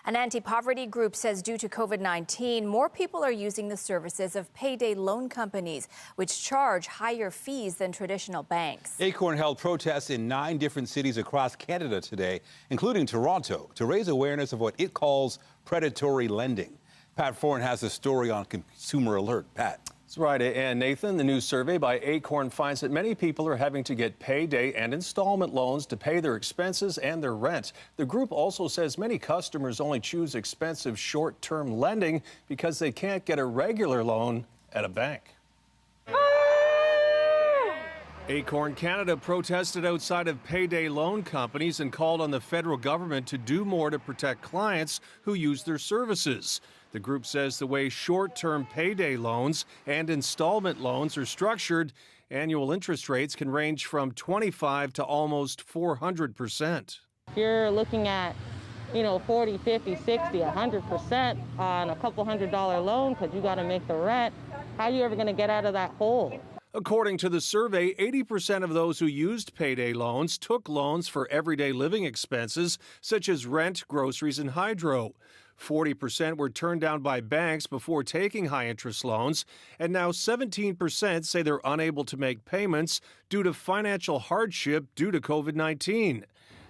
An anti-poverty group says due to COVID-19, more people are using the services of payday loan companies, which charge higher fees than traditional banks. ACORN held protests in 9 different cities across Canada today, including Toronto, to raise awareness of what it calls predatory lending. Pat Foran has a story on Consumer Alert. Pat. That's right. And Nathan, the new survey by ACORN finds that many people are having to get payday and installment loans to pay their expenses and their rent. The group also says many customers only choose expensive short-term lending because they can't get a regular loan at a bank. ACORN Canada protested outside of payday loan companies and called on the federal government to do more to protect clients who use their services. The group says the way short-term payday loans and installment loans are structured, annual interest rates can range from 25 to almost 400%. You're looking at, 40, 50, 60, 100% on a couple $100 loan because you got to make the rent. How are you ever going to get out of that hole? According to the survey, 80% of those who used payday loans took loans for everyday living expenses such as rent, groceries, and hydro. 40% were turned down by banks before taking high-interest loans, and now 17% say they're unable to make payments due to financial hardship due to COVID-19.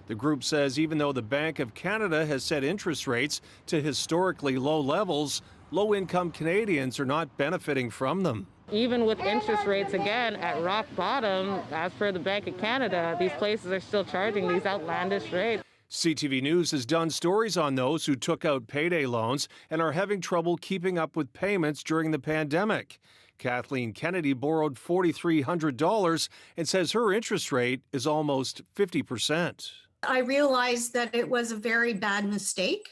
The group says even though the Bank of Canada has set interest rates to historically low levels, low-income Canadians are not benefiting from them. Even with interest rates, again, at rock bottom, as per the Bank of Canada, these places are still charging these outlandish rates. CTV News has done stories on those who took out payday loans and are having trouble keeping up with payments during the pandemic. Kathleen Kennedy borrowed $4,300 and says her interest rate is almost 50%. I realized that it was a very bad mistake.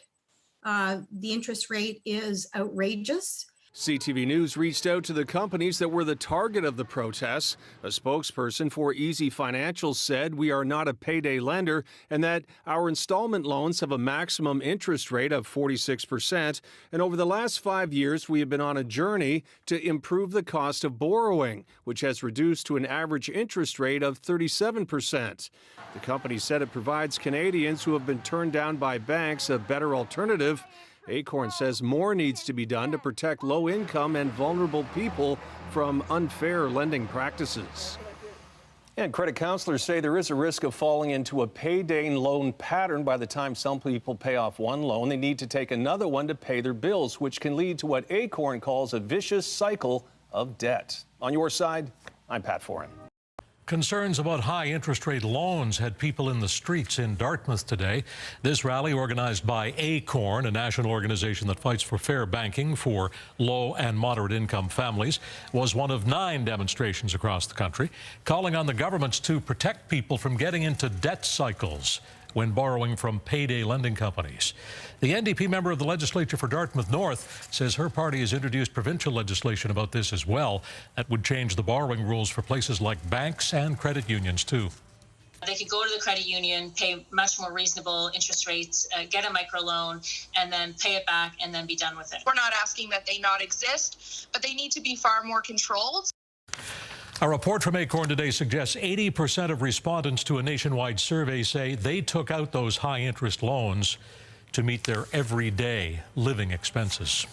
The interest rate is outrageous. CTV News reached out to the companies that were the target of the protests. A spokesperson for Easy Financial said we are not a payday lender and that our installment loans have a maximum interest rate of 46%. And over the last 5 years, we have been on a journey to improve the cost of borrowing, which has reduced to an average interest rate of 37%. The company said it provides Canadians who have been turned down by banks a better alternative. ACORN says more needs to be done to protect low-income and vulnerable people from unfair lending practices. And credit counselors say there is a risk of falling into a payday loan pattern. By the time some people pay off one loan, they need to take another one to pay their bills, which can lead to what ACORN calls a vicious cycle of debt. On your side, I'm Pat Foran. Concerns about high interest rate loans had people in the streets in Dartmouth today. This rally, organized by ACORN, a national organization that fights for fair banking for low and moderate income families, was one of 9 demonstrations across the country, calling on the governments to protect people from getting into debt cycles when borrowing from payday lending companies. The NDP member of the legislature for Dartmouth North says her party has introduced provincial legislation about this as well that would change the borrowing rules for places like banks and credit unions too. They could go to the credit union, pay much more reasonable interest rates, get a microloan, and then pay it back and then be done with it. We're not asking that they not exist, but they need to be far more controlled. A report from ACORN today suggests 80% of respondents to a nationwide survey say they took out those high-interest loans to meet their everyday living expenses.